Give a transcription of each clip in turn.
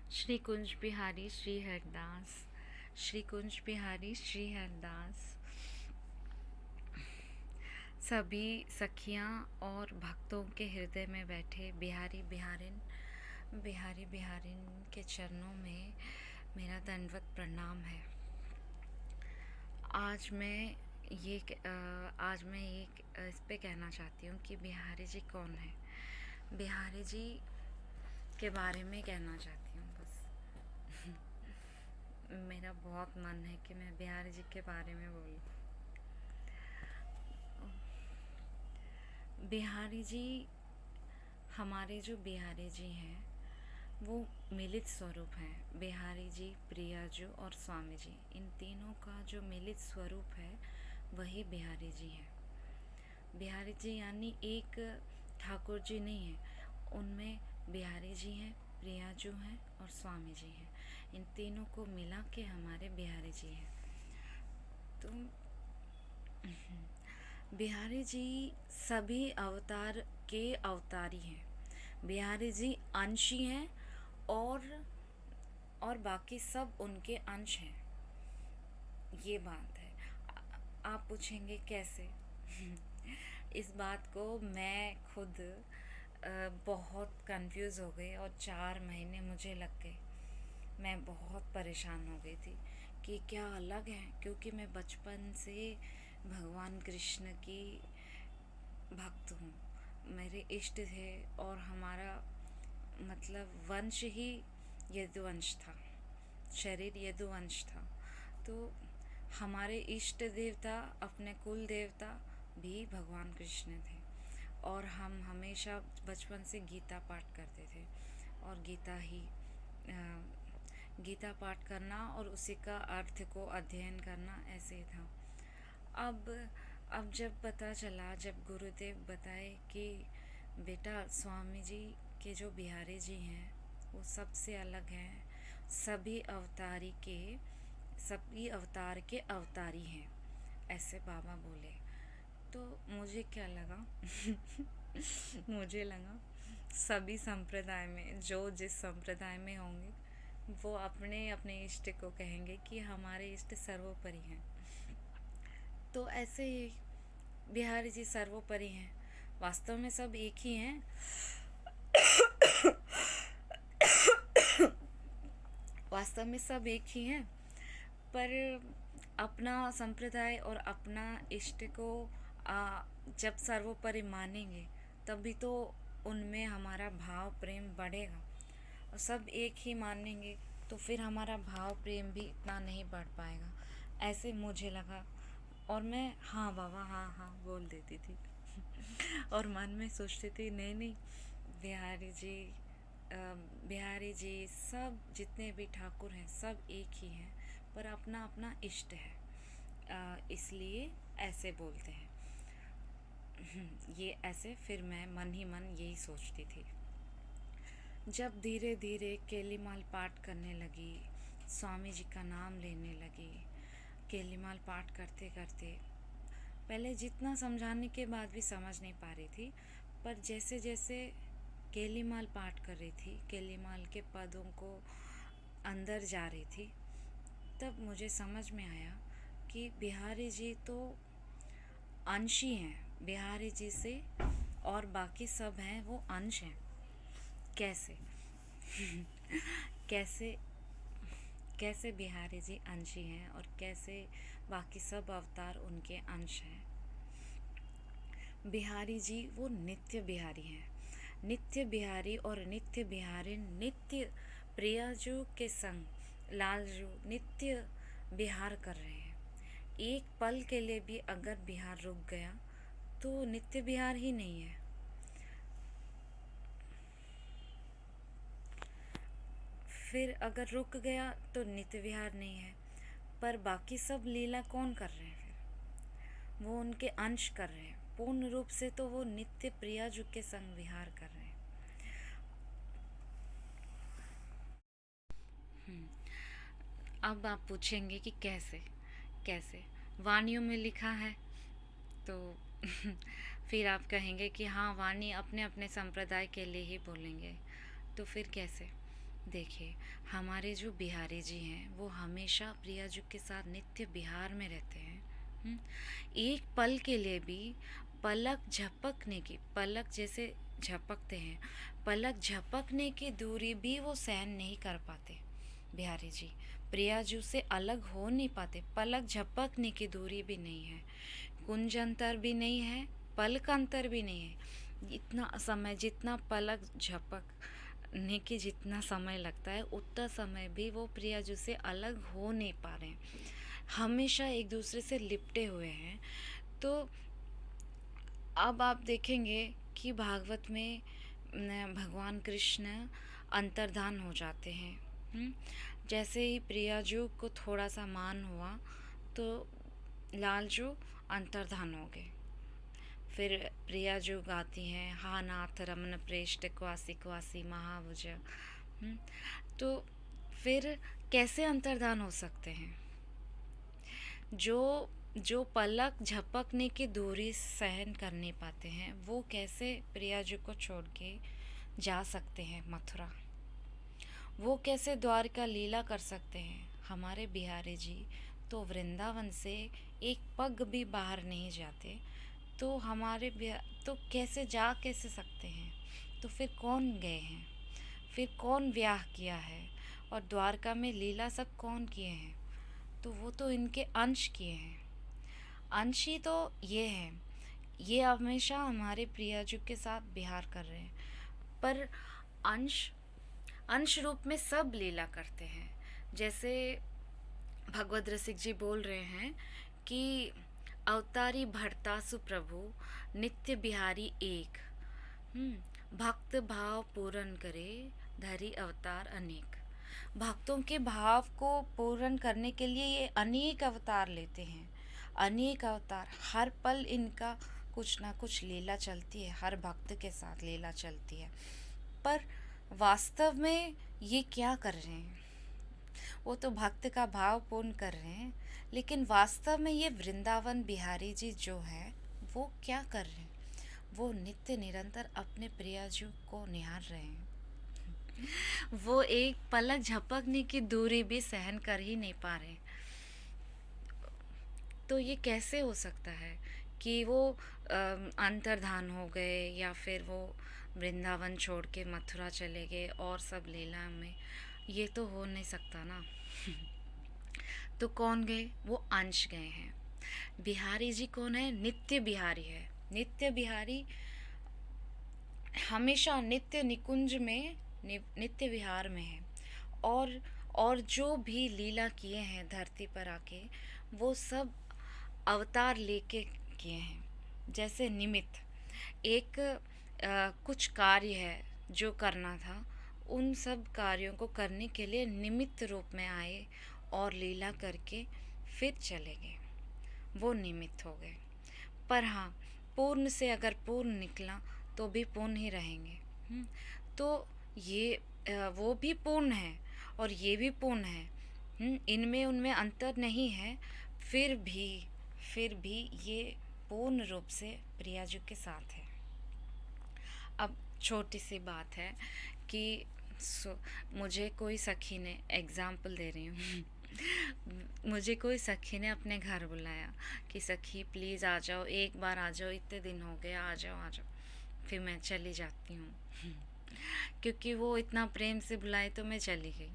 श्री कुंज बिहारी श्री हरदास। श्री कुंज बिहारी श्री हरदास। सभी सखियां और भक्तों के हृदय में बैठे बिहारी बिहारिन के चरणों में मेरा दंडवत प्रणाम है। आज मैं इस पे कहना चाहती हूँ कि बिहारी जी कौन है। बिहारी जी के बारे में कहना चाहती हूँ बस। मेरा बहुत मन है कि मैं बिहारी जी के बारे में बोलूं। बिहारी जी, हमारे जो बिहारी जी हैं वो मिलित स्वरूप हैं। बिहारी जी, प्रियाजू और स्वामी जी, इन तीनों का जो मिलित स्वरूप है वही बिहारी जी हैं। बिहारी जी यानी एक ठाकुर जी नहीं है, उनमें बिहारी जी हैं, प्रियाजू हैं और स्वामी जी हैं। इन तीनों को मिला के हमारे बिहारी जी हैं। तो बिहारी जी सभी अवतार के अवतारी हैं। बिहारी जी अंशी हैं और बाकी सब उनके अंश हैं। ये बात है। आप पूछेंगे कैसे? इस बात को मैं खुद बहुत कंफ्यूज हो गई और 4 महीने मुझे लग गए। मैं बहुत परेशान हो गई थी कि क्या अलग है, क्योंकि मैं बचपन से भगवान कृष्ण की भक्त हूँ। मेरे इष्ट थे और हमारा मतलब वंश ही यदुवंश था, शरीर यदुवंश था। तो हमारे इष्ट देवता, अपने कुल देवता भी भगवान कृष्ण थे। और हम हमेशा बचपन से गीता पाठ करते थे और गीता पाठ करना और उसी का अर्थ को अध्ययन करना ऐसे ही था। अब अब जब पता चला, जब गुरुदेव बताए कि बेटा स्वामी जी के जो बिहारी जी हैं वो सबसे अलग हैं, सभी सभी अवतार के अवतारी हैं, ऐसे बाबा बोले। तो मुझे क्या लगा? मुझे लगा सभी संप्रदाय में जो जिस संप्रदाय में होंगे वो अपने अपने इष्ट को कहेंगे कि हमारे इष्ट सर्वोपरि हैं। तो ऐसे ही बिहारी जी सर्वोपरि हैं। वास्तव में सब एक ही हैं। वास्तव में सब एक ही हैं, पर अपना संप्रदाय और अपना इष्ट को जब सर्वोपरि मानेंगे तभी तो उनमें हमारा भाव प्रेम बढ़ेगा। और सब एक ही मानेंगे तो फिर हमारा भाव प्रेम भी इतना नहीं बढ़ पाएगा, ऐसे मुझे लगा। और मैं हाँ बाबा, हाँ हाँ बोल देती थी। और मन में सोचती थी नहीं नहीं, बिहारी जी बिहारी जी सब जितने भी ठाकुर हैं सब एक ही हैं, पर अपना अपना इष्ट है, इसलिए ऐसे बोलते हैं। ये ऐसे फिर मैं मन ही मन यही सोचती थी। जब धीरे धीरे केलीमाल पाठ करने लगी, स्वामी जी का नाम लेने लगी, केलीमाल पाठ करते करते पहले जितना समझाने के बाद भी समझ नहीं पा रही थी, पर जैसे जैसे केलीमाल पाठ कर रही थी, केलीमाल के पदों को अंदर जा रही थी, तब मुझे समझ में आया कि बिहारी जी तो अंशी हैं बिहारी जी से, और बाकी सब हैं वो अंश हैं। कैसे? कैसे कैसे बिहारी जी अंशी हैं और कैसे बाकी सब अवतार उनके अंश हैं? बिहारी जी वो नित्य बिहारी हैं। नित्य बिहारी और नित्य बिहारी नित्य प्रियाजू के संग लालजू नित्य बिहार कर रहे हैं। एक पल के लिए भी अगर बिहार रुक गया तो नित्य बिहार ही नहीं है। फिर अगर रुक गया तो नित्य विहार नहीं है। पर बाकी सब लीला कौन कर रहे हैं? फिर वो उनके अंश कर रहे हैं। पूर्ण रूप से तो वो नित्य प्रियाजू के संग विहार कर रहे हैं। अब आप पूछेंगे कि कैसे कैसे वाणियों में लिखा है तो फिर आप कहेंगे कि हाँ, वाणी अपने अपने संप्रदाय के लिए ही बोलेंगे, तो फिर कैसे? देखिए, हमारे जो बिहारी जी हैं वो हमेशा प्रियाजू के साथ नित्य बिहार में रहते हैं। हम्म, एक पल के लिए भी पलक झपकने की, पलक जैसे झपकते हैं, पलक झपकने की दूरी भी वो सहन नहीं कर पाते। बिहारी जी प्रियाजू से अलग हो नहीं पाते, पलक झपकने की दूरी भी नहीं है, कुंज अंतर भी नहीं है, पल का अंतर भी नहीं है। इतना समय, जितना पलक झपकने की जितना समय लगता है उतना समय भी वो प्रियाजू से अलग हो नहीं पा रहे हैं, हमेशा एक दूसरे से लिपटे हुए हैं। तो अब आप देखेंगे कि भागवत में भगवान कृष्ण अंतर्धान हो जाते हैं। हम्म, जैसे ही प्रियाजू को थोड़ा सा मान हुआ तो लालजू अंतर्धान हो गए। फिर प्रियाजू गाती हैं, हा नाथ रमन प्रेष्ठ क्वासी क्वासी महाभुज। तो फिर कैसे अंतर्धान हो सकते हैं? जो जो पलक झपकने की दूरी सहन कर नहीं पाते हैं वो कैसे प्रियाजू को छोड़ के जा सकते हैं मथुरा? वो कैसे द्वारका लीला कर सकते हैं? हमारे बिहारी जी तो वृंदावन से एक पग भी बाहर नहीं जाते, तो हमारे तो कैसे सकते हैं? तो फिर कौन गए हैं? फिर कौन ब्याह किया है? और द्वारका में लीला सब कौन किए हैं? तो वो तो इनके अंश किए हैं। अंश ही तो ये हैं, ये हमेशा हमारे प्रियाजू के साथ बिहार कर रहे हैं, पर अंश अंश रूप में सब लीला करते हैं। जैसे भगवत रसिक जी बोल रहे हैं कि अवतारी भरतासु प्रभु नित्य बिहारी एक। भक्त भाव पूर्ण करे धरी अवतार अनेक। भक्तों के भाव को पूर्ण करने के लिए ये अनेक अवतार लेते हैं, अनेक अवतार। हर पल इनका कुछ ना कुछ लीला चलती है, हर भक्त के साथ लीला चलती है। पर वास्तव में ये क्या कर रहे हैं? वो तो भक्त का भाव पूर्ण कर रहे हैं, लेकिन वास्तव में ये वृंदावन बिहारी जी जो है वो क्या कर रहे हैं? वो नित्य निरंतर अपने प्रियाजू को निहार रहे हैं। वो एक पलक झपकने की दूरी भी सहन कर ही नहीं पा रहे। तो ये कैसे हो सकता है कि वो अंतर्धान हो गए या फिर वो वृंदावन छोड़ के मथुरा चले गए और सब लीला में? ये तो हो नहीं सकता ना। तो कौन गए? वो अंश गए हैं। बिहारी जी कौन है? नित्य बिहारी है। नित्य बिहारी हमेशा नित्य निकुंज में, नित्य विहार में है। और जो भी लीला किए हैं धरती पर आके, वो सब अवतार लेके किए हैं। जैसे निमित्त, एक कुछ कार्य है जो करना था, उन सब कार्यों को करने के लिए निमित्त रूप में आए और लीला करके फिर चले गए, वो निमित्त हो गए। पर हाँ, पूर्ण से अगर पूर्ण निकला तो भी पूर्ण ही रहेंगे। तो ये वो भी पूर्ण है और ये भी पूर्ण है। इनमें उनमें अंतर नहीं है, फिर भी ये पूर्ण रूप से प्रियाजू के साथ है। अब छोटी सी बात है कि मुझे कोई सखी ने, एग्ज़ाम्पल दे रही हूँ मुझे कोई सखी ने अपने घर बुलाया कि सखी प्लीज़ आ जाओ, एक बार आ जाओ, इतने दिन हो गए, आ जाओ आ जाओ। फिर मैं चली जाती हूँ क्योंकि वो इतना प्रेम से बुलाए तो मैं चली गई।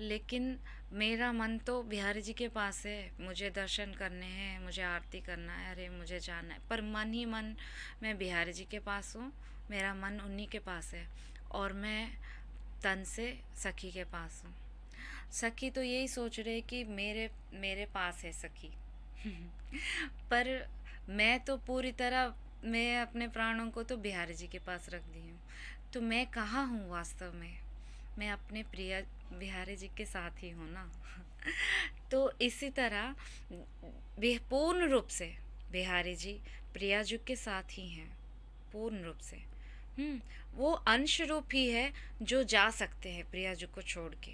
लेकिन मेरा मन तो बिहारी जी के पास है, मुझे दर्शन करने हैं, मुझे आरती करना है, अरे मुझे जाना है, पर मन ही मन मैं बिहारी जी के पास हूँ, मेरा मन उन्हीं के पास है और मैं तन से सखी के पास हूँ। सखी तो यही सोच रहे कि मेरे मेरे पास है सखी पर मैं तो पूरी तरह, मैं अपने प्राणों को तो बिहारी जी के पास रख दी हूँ। तो मैं कहाँ हूँ वास्तव में? मैं अपने प्रिय बिहारी जी के साथ ही हूँ ना तो इसी तरह पूर्ण रूप से बिहारी जी प्रियाजू के साथ ही हैं, पूर्ण रूप से। वो अंश रूप ही है जो जा सकते हैं प्रियाजू को छोड़ के।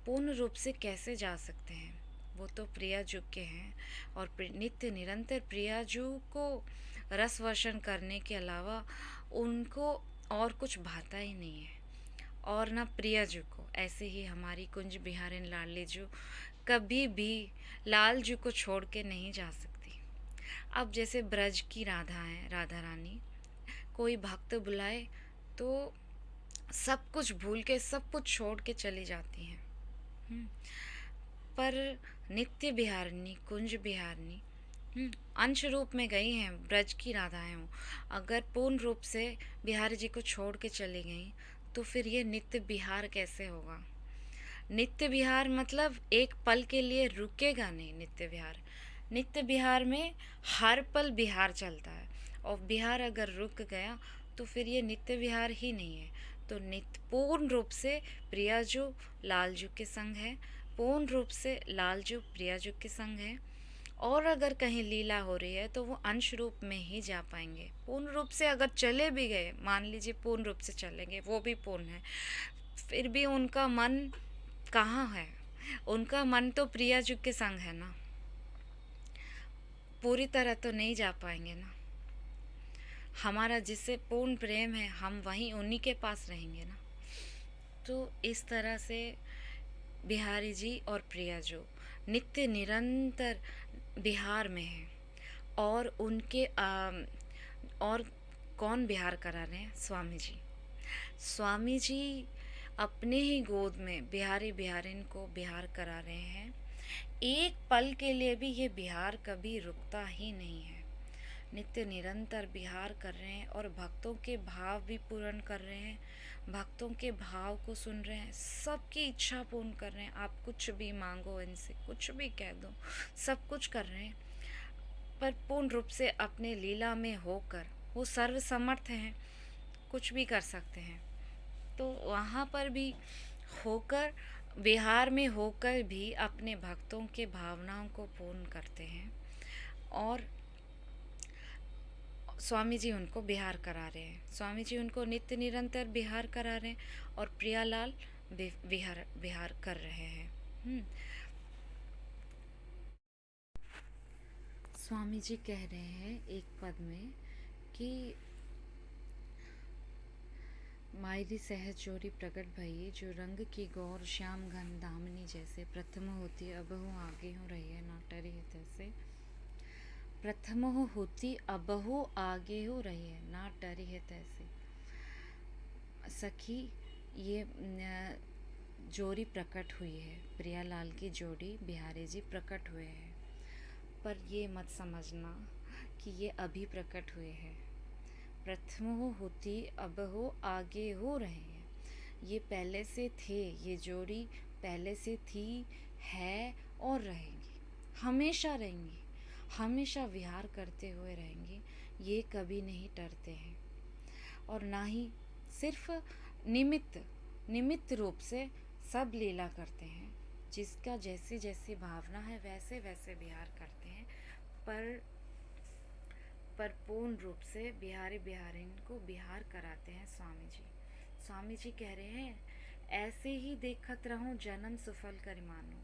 पूर्ण रूप से कैसे जा सकते हैं? वो तो प्रियाजू के हैं और नित्य निरंतर प्रियाजू को रस वर्षण करने के अलावा उनको और कुछ भाता ही नहीं है। और ना प्रियाजू को। ऐसे ही हमारी कुंज बिहारिन लाडली जू कभी भी लाल जू को छोड़ के नहीं जा सकती। अब जैसे ब्रज की राधा है, राधा रानी, कोई भक्त बुलाए तो सब कुछ भूल के सब कुछ छोड़ के चली जाती हैं। हम्म, पर नित्य बिहारिणी, कुंज बिहारिणी अंश रूप में गई हैं, ब्रज की राधाएं हों, अगर पूर्ण रूप से बिहारी जी को छोड़ के चली गई तो फिर ये नित्य बिहार कैसे होगा। नित्य विहार मतलब एक पल के लिए रुकेगा नहीं। नित्य विहार, नित्य विहार में हर पल बिहार चलता है, और बिहार अगर रुक गया तो फिर ये नित्य विहार ही नहीं है। तो नित्य पूर्ण रूप से प्रियाजू लालजू के संग है, पूर्ण रूप से लालजू प्रियाजू के संग है। और अगर कहीं लीला हो रही है तो वो अंश रूप में ही जा पाएंगे। पूर्ण रूप से अगर चले भी गए, मान लीजिए पूर्ण रूप से चलेंगे, वो भी पूर्ण है, फिर भी उनका मन कहाँ है? उनका मन तो प्रियाजू के संग है ना, पूरी तरह तो नहीं जा पाएंगे ना। हमारा जिससे पूर्ण प्रेम है, हम वहीं उन्हीं के पास रहेंगे ना। तो इस तरह से बिहारी जी और प्रियाजू नित्य निरंतर बिहार में हैं। और उनके और कौन बिहार करा रहे हैं? स्वामी जी। स्वामी जी अपने ही गोद में बिहारी बिहारिन को बिहार करा रहे हैं। एक पल के लिए भी ये बिहार कभी रुकता ही नहीं है, नित्य निरंतर बिहार कर रहे हैं और भक्तों के भाव भी पूर्ण कर रहे हैं, भक्तों के भाव को सुन रहे हैं, सबकी इच्छा पूर्ण कर रहे हैं। आप कुछ भी मांगो, इनसे कुछ भी कह दो, सब कुछ कर रहे हैं। पर पूर्ण रूप से अपने लीला में होकर वो सर्वसमर्थ हैं, कुछ भी कर सकते हैं। तो वहाँ पर भी होकर, बिहार में होकर भी अपने भक्तों के भावनाओं को पूर्ण करते हैं। और स्वामी जी उनको बिहार करा रहे हैं, स्वामी जी उनको नित्य निरंतर बिहार करा रहे हैं, और प्रियालाल बिहार बिहार कर रहे हैं। स्वामी जी कह रहे हैं एक पद में कि मायरी सहज जोरी प्रकट भई, जो रंग की गौर श्याम घन दामिनी जैसे, प्रथम होती अबहु आगे हो रही है ना टरी है तैसे। प्रथम होती अबहु आगे हो रही है ना टरी है तैसे। सखी, ये जोड़ी प्रकट हुई है, प्रियालाल की जोड़ी बिहारी जी प्रकट हुए हैं। पर ये मत समझना कि ये अभी प्रकट हुए हैं। प्रथम होती अब हो आगे हो रहे हैं, ये पहले से थे, ये जोड़ी पहले से थी, है और रहेंगी, हमेशा रहेंगी, हमेशा विहार करते हुए रहेंगी। ये कभी नहीं टरते हैं, और ना ही सिर्फ निमित्त निमित्त रूप से सब लीला करते हैं। जिसका जैसे जैसे भावना है वैसे वैसे विहार करते हैं। पर पूर्ण रूप से बिहारी बिहारिन को बिहार कराते हैं स्वामी जी। स्वामी जी कह रहे हैं, ऐसे ही देखत रहूं जन्म सफल कर मानो,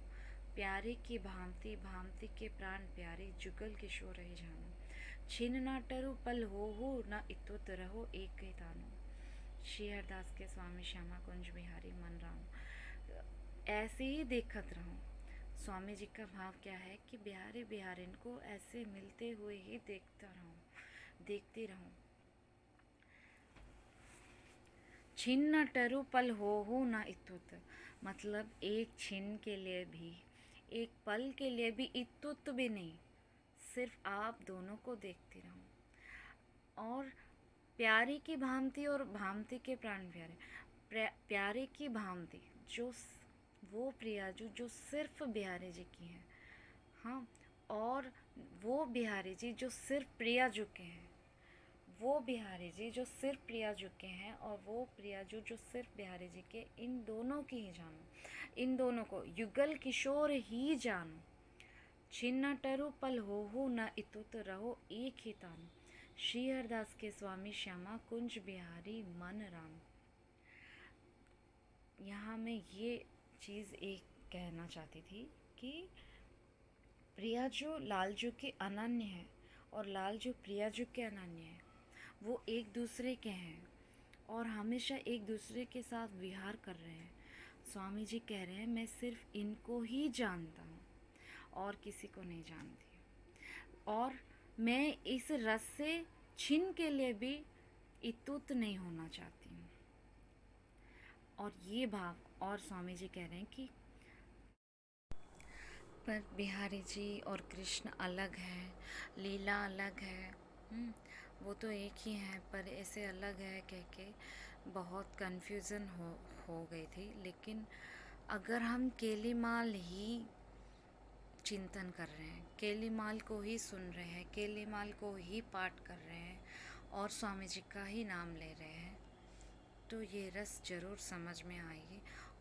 प्यारे की भांति भांति के प्राण प्यारे, जुगल किशोर रही जानो, छिन ना टरू पल हो ना इतुत रहो एक ही तानो। श्री हरदास के स्वामी श्यामा कुंज बिहारी मन राम। ऐसे ही देखत रहूं, स्वामी जी का भाव क्या है कि बिहारी बिहारिन को ऐसे मिलते हुए ही देखती रहूं। छिन न टरू पल हो न इतुत, मतलब एक छिन के लिए भी, एक पल के लिए भी, इतुत भी नहीं, सिर्फ आप दोनों को देखती रहूं। और प्यारी की भांति और भांति के प्राण प्यारे, प्यारे की भांति, जो वो प्रियाजू जो सिर्फ बिहारी जी की हैं, हाँ, और वो बिहारी जी जो सिर्फ प्रियाजू के हैं, वो बिहारी जी जो सिर्फ प्रियाजू के हैं, और वो प्रियाजू जो सिर्फ बिहारी जी के, इन दोनों की ही जानो, इन दोनों को युगल किशोर ही जानो। छिन्न टरु पल हो न इतुत रहो एक ही तानो। श्री हरदास के स्वामी श्यामा कुंज बिहारी मन राम। यहाँ मैं ये चीज़ एक कहना चाहती थी कि प्रियाजू लालजू के अनन्य है, और लालजू प्रियाजू के अनन्य है। वो एक दूसरे के हैं, और हमेशा एक दूसरे के साथ विहार कर रहे हैं। स्वामी जी कह रहे हैं मैं सिर्फ इनको ही जानता हूँ और किसी को नहीं जानती, और मैं इस रस से छिन के लिए भी इतुत नहीं होना चाहती हूँ। और ये भाव, और स्वामी जी कह रहे हैं कि पर बिहारी जी और कृष्ण अलग है, लीला अलग है। वो तो एक ही हैं पर ऐसे अलग है कह के बहुत कन्फ्यूज़न हो गई थी। लेकिन अगर हम केलीमाल ही चिंतन कर रहे हैं, केलीमाल को ही सुन रहे हैं, केलीमाल को ही पाठ कर रहे हैं और स्वामी जी का ही नाम ले रहे हैं, तो ये रस ज़रूर समझ में आएगी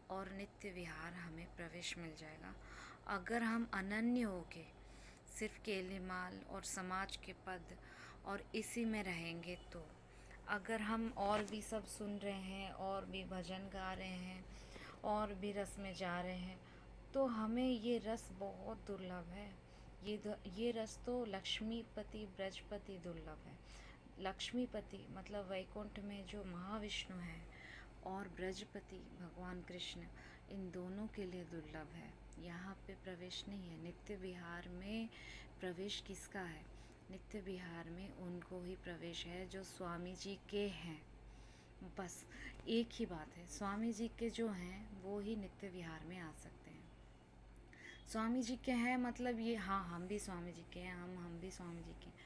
और नित्य विहार हमें प्रवेश मिल जाएगा। अगर हम अनन्य होके सिर्फ केलीमाल और समाज के पद और इसी में रहेंगे, तो अगर हम और भी सब सुन रहे हैं और भी भजन गा रहे हैं और भी रस में जा रहे हैं, तो हमें ये रस बहुत दुर्लभ है। ये रस तो लक्ष्मीपति ब्रजपति दुर्लभ है। लक्ष्मीपति मतलब वैकुंठ में जो महाविष्णु है, और ब्रजपति भगवान कृष्ण, इन दोनों के लिए दुर्लभ है। यहाँ पे प्रवेश नहीं है। नित्य विहार में प्रवेश किसका है? नित्य विहार में उनको ही प्रवेश है जो स्वामी जी के हैं। बस एक ही बात है, स्वामी जी के जो हैं वो ही नित्य विहार में आ सकते हैं। स्वामी जी के हैं मतलब ये, हाँ हम भी स्वामी जी के हैं, हम भी स्वामी जी के।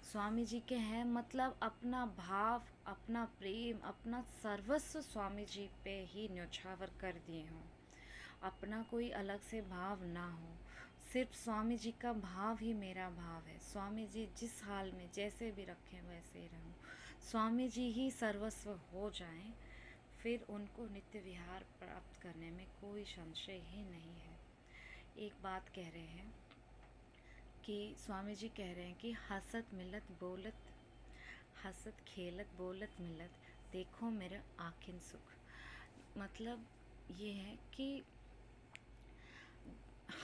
स्वामी जी के हैं मतलब अपना भाव, अपना प्रेम, अपना सर्वस्व स्वामी जी पे ही न्यौछावर कर दिए हों। अपना कोई अलग से भाव ना हो, सिर्फ स्वामी जी का भाव ही मेरा भाव है। स्वामी जी जिस हाल में जैसे भी रखें वैसे ही रहूं, स्वामी जी ही सर्वस्व हो जाएं, फिर उनको नित्य विहार प्राप्त करने में कोई संशय ही नहीं है। एक बात कह रहे हैं कि स्वामी जी कह रहे हैं कि हसत मिलत बोलत, हसत खेलत बोलत मिलत, देखो मेरा आखिन सुख। मतलब ये है कि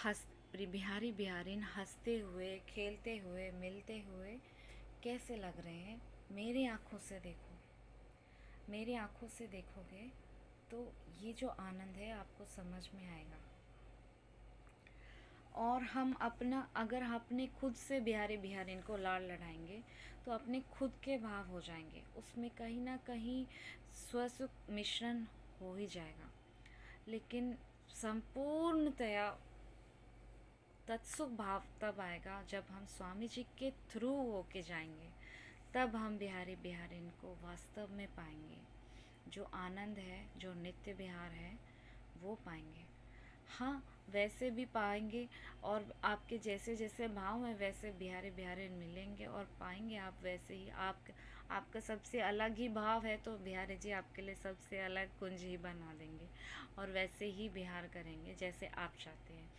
हंस बिहारी बिहारिन हंसते हुए, खेलते हुए, मिलते हुए कैसे लग रहे हैं, मेरी आँखों से देखो। मेरी आँखों से देखोगे तो ये जो आनंद है आपको समझ में आएगा। और हम अपना, अगर अपने खुद से बिहारी बिहारिन को लाड़ लड़ाएंगे तो अपने खुद के भाव हो जाएंगे, उसमें कहीं ना कहीं स्वसुख मिश्रण हो ही जाएगा। लेकिन संपूर्णतया तत्सुख भाव तब आएगा जब हम स्वामी जी के थ्रू होके जाएंगे, तब हम बिहारी बिहारिन को वास्तव में पाएंगे। जो आनंद है, जो नित्य विहार है, वो पाएंगे। हाँ, वैसे भी पाएंगे, और आपके जैसे जैसे भाव हैं वैसे बिहारी बिहारिन मिलेंगे और पाएंगे आप वैसे ही। आपका सबसे अलग ही भाव है तो बिहारी जी आपके लिए सबसे अलग कुंज ही बना देंगे और वैसे ही बिहार करेंगे जैसे आप चाहते हैं।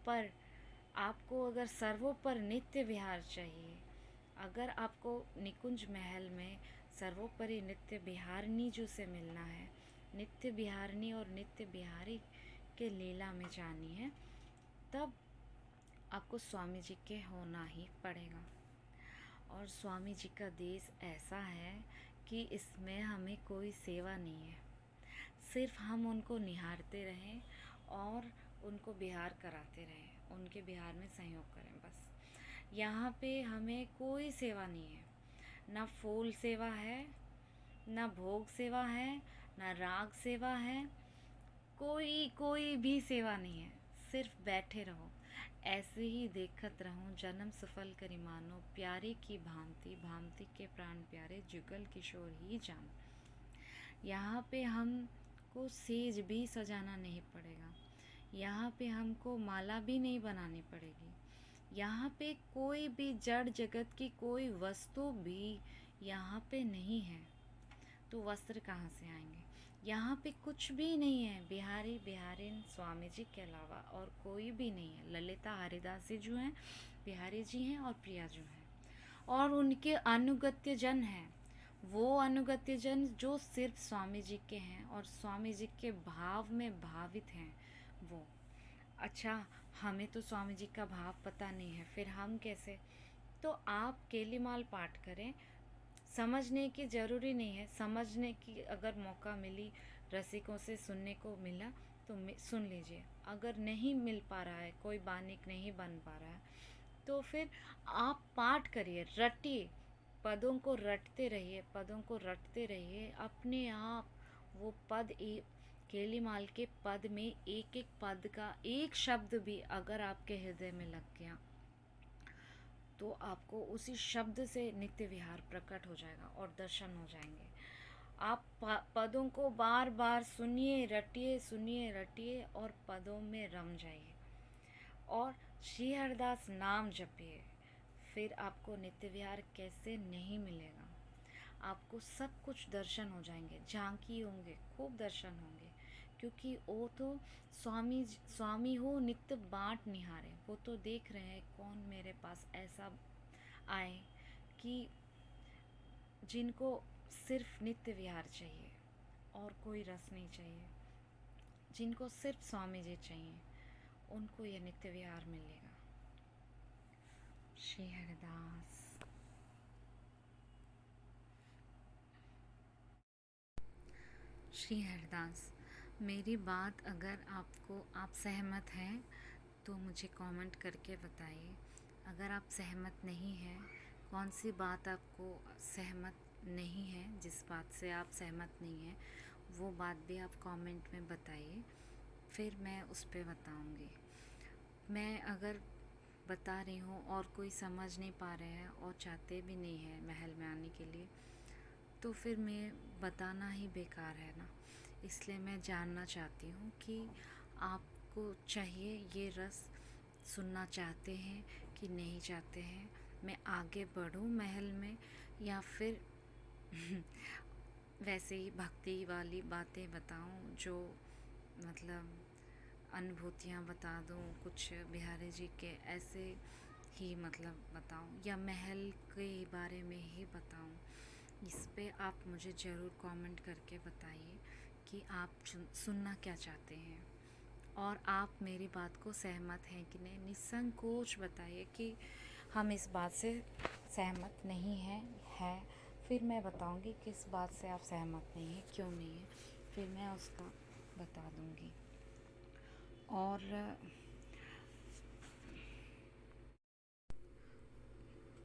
पर आपको अगर सर्वोपर नित्य विहार चाहिए, अगर आपको निकुंज महल में सर्वोपरि नित्य बिहारनी जो से मिलना है, नित्य बिहारनी और नित्य बिहारी के लीला में जानी है, तब आपको स्वामी जी के होना ही पड़ेगा। और स्वामी जी का देश ऐसा है कि इसमें हमें कोई सेवा नहीं है, सिर्फ हम उनको निहारते रहें और उनको बिहार कराते रहें, उनके बिहार में सहयोग करें। बस यहाँ पे हमें कोई सेवा नहीं है, ना फूल सेवा है, ना भोग सेवा है, ना राग सेवा है, कोई भी सेवा नहीं है। सिर्फ बैठे रहो, ऐसे ही देखत रहो, जन्म सफल करी मानो, प्यारे की भांति भांति के प्राण प्यारे, जुगल किशोर ही जान। यहाँ पे हमको सेज भी सजाना नहीं पड़ेगा, यहाँ पे हमको माला भी नहीं बनानी पड़ेगी, यहाँ पे कोई भी जड़ जगत की कोई वस्तु भी यहाँ पे नहीं है, तो वस्त्र कहाँ से आएंगे? यहाँ पे कुछ भी नहीं है, बिहारी बिहारिन स्वामी जी के अलावा और कोई भी नहीं है। ललिता हरिदास जी जो हैं बिहारी जी हैं और प्रिया जो हैं, और उनके अनुगत्य जन हैं, वो अनुगत्य जन जो सिर्फ स्वामी जी के हैं और स्वामी जी के भाव में भावित हैं वो। अच्छा, हमें तो स्वामी जी का भाव पता नहीं है, फिर हम कैसे? तो आप केलीमाल पाठ करें, समझने की ज़रूरी नहीं है, समझने की अगर मौका मिली, रसिकों से सुनने को मिला तो सुन लीजिए। अगर नहीं मिल पा रहा है, कोई बानिक नहीं बन पा रहा है, तो फिर आप पाठ करिए, रटिए, पदों को रटते रहिए, पदों को रटते रहिए। अपने आप वो पद केलीमाल के पद में एक एक पद का एक शब्द भी अगर आपके हृदय में लग गया तो आपको उसी शब्द से नित्य विहार प्रकट हो जाएगा और दर्शन हो जाएंगे। आप पदों को बार बार सुनिए, रटिए, सुनिए, रटिए और पदों में रम जाइए और श्री हरदास नाम जपिए। फिर आपको नित्य विहार कैसे नहीं मिलेगा। आपको सब कुछ दर्शन हो जाएंगे, झांकी होंगे, खूब दर्शन होंगे, क्योंकि वो तो स्वामी हो नित्य बाट निहारे। वो तो देख रहे हैं कौन मेरे पास ऐसा आए कि जिनको सिर्फ नित्य विहार चाहिए और कोई रस नहीं चाहिए, जिनको सिर्फ स्वामी जी चाहिए, उनको यह नित्य विहार मिलेगा। श्री हरिदास। श्री हरिदास। मेरी बात अगर आप सहमत हैं तो मुझे कमेंट करके बताइए। अगर आप सहमत नहीं हैं, कौन सी बात आपको सहमत नहीं है, जिस बात से आप सहमत नहीं हैं वो बात भी आप कमेंट में बताइए, फिर मैं उस पर बताऊँगी। मैं अगर बता रही हूँ और कोई समझ नहीं पा रहे हैं और चाहते भी नहीं हैं महल में आने के लिए, तो फिर मैं बताना ही बेकार है ना। इसलिए मैं जानना चाहती हूँ कि आपको चाहिए ये रस, सुनना चाहते हैं कि नहीं चाहते हैं। मैं आगे बढ़ूँ महल में या फिर वैसे ही भक्ति वाली बातें बताऊँ, जो मतलब अनुभूतियाँ बता दूँ कुछ बिहारी जी के, ऐसे ही मतलब बताऊँ, या महल के बारे में ही बताऊँ। इस पे आप मुझे ज़रूर कमेंट करके बताइए कि आप सुनना क्या चाहते हैं और आप मेरी बात को सहमत हैं कि नहीं। निसंकोच बताइए कि हम इस बात से सहमत नहीं है, फिर मैं बताऊंगी किस बात से आप सहमत नहीं हैं, क्यों नहीं है, फिर मैं उसका बता दूंगी।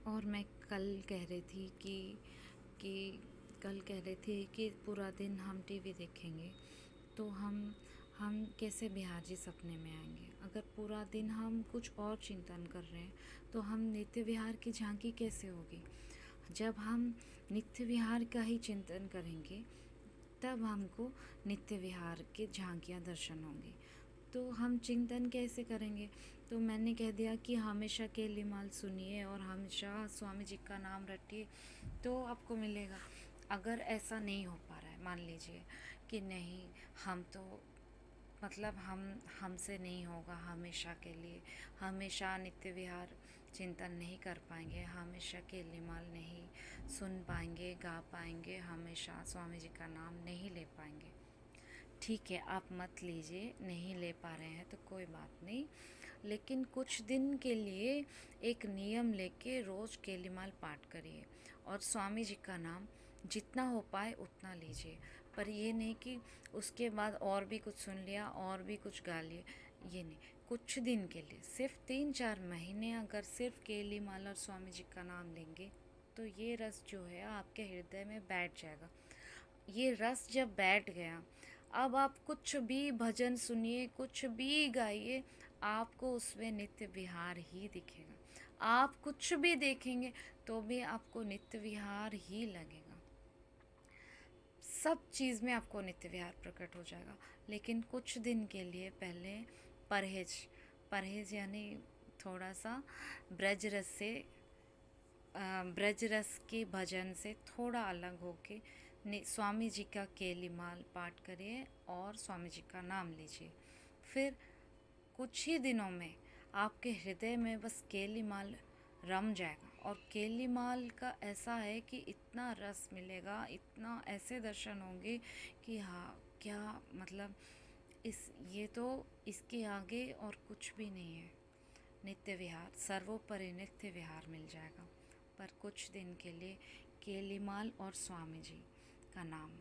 और मैं कल कह रही थी कि कल कह रहे थे कि पूरा दिन हम टीवी देखेंगे तो हम कैसे बिहार जी सपने में आएंगे। अगर पूरा दिन हम कुछ और चिंतन कर रहे हैं तो हम नित्य विहार की झांकी कैसे होगी। जब हम नित्य विहार का ही चिंतन करेंगे तब हमको नित्य विहार के झांकियाँ दर्शन होंगी। तो हम चिंतन कैसे करेंगे। तो मैंने कह दिया कि हमेशा केलीमाल सुनिए और हमेशा स्वामी जी का नाम रटिए तो आपको मिलेगा। अगर ऐसा नहीं हो पा रहा है, मान लीजिए कि नहीं, हम तो मतलब हमसे नहीं होगा हमेशा के लिए, हमेशा नित्य विहार चिंतन नहीं कर पाएंगे, हमेशा केलीमाल नहीं सुन पाएंगे, गा पाएंगे, हमेशा स्वामी जी का नाम नहीं ले पाएंगे। ठीक है, आप मत लीजिए, नहीं ले पा रहे हैं तो कोई बात नहीं, लेकिन कुछ दिन के लिए एक नियम लेके रोज़ केलीमाल पाठ करिए और स्वामी जी का नाम जितना हो पाए उतना लीजिए। पर ये नहीं कि उसके बाद और भी कुछ सुन लिया और भी कुछ गा लिए, ये नहीं। कुछ दिन के लिए, सिर्फ 3-4 महीने अगर सिर्फ केलीमाल और स्वामी जी का नाम लेंगे तो ये रस जो है आपके हृदय में बैठ जाएगा। ये रस जब बैठ गया, अब आप कुछ भी भजन सुनिए, कुछ भी गाइए, आपको उसमें नित्य विहार ही दिखेगा। आप कुछ भी देखेंगे तो भी आपको नित्य विहार ही लगेगा। सब चीज़ में आपको नित्य विहार प्रकट हो जाएगा। लेकिन कुछ दिन के लिए पहले परहेज परहेज यानी थोड़ा सा ब्रज रस से ब्रज रस के भजन से थोड़ा अलग होके स्वामी जी का केलीमाल पाठ करिए और स्वामी जी का नाम लीजिए। फिर कुछ ही दिनों में आपके हृदय में बस केलीमाल रम जाएगा। और केलीमाल का ऐसा है कि इतना रस मिलेगा, इतना ऐसे दर्शन होंगे कि हाँ, क्या मतलब ये तो इसके आगे और कुछ भी नहीं है। नित्य विहार, सर्वोपरि नित्य विहार मिल जाएगा। पर कुछ दिन के लिए केलीमाल और स्वामी जी का नाम।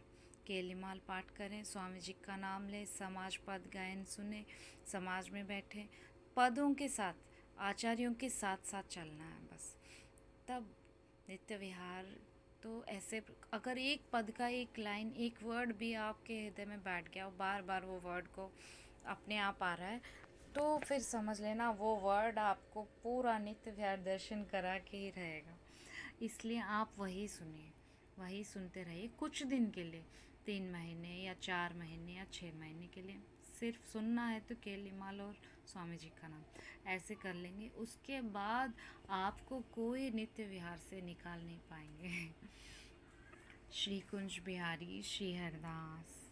केलीमाल पाठ करें, स्वामी जी का नाम लें, समाज पद गायन सुने, समाज में बैठे, पदों के साथ, आचार्यों के साथ साथ चलना है बस। तब नित्य विहार तो ऐसे, अगर एक पद का एक लाइन एक वर्ड भी आपके हृदय में बैठ गया और बार बार वो वर्ड को अपने आप आ रहा है, तो फिर समझ लेना वो वर्ड आपको पूरा नित्य विहार दर्शन करा के ही रहेगा। इसलिए आप वही सुनिए, वही सुनते रहिए कुछ दिन के लिए, 3 महीने या 4 महीने या 6 महीने के लिए। सिर्फ सुनना है तो केलीमाल और स्वामी जी का नाम ऐसे कर लेंगे, उसके बाद आपको कोई नित्य विहार से निकाल नहीं पाएंगे। श्री कुंज बिहारी श्री हरदास।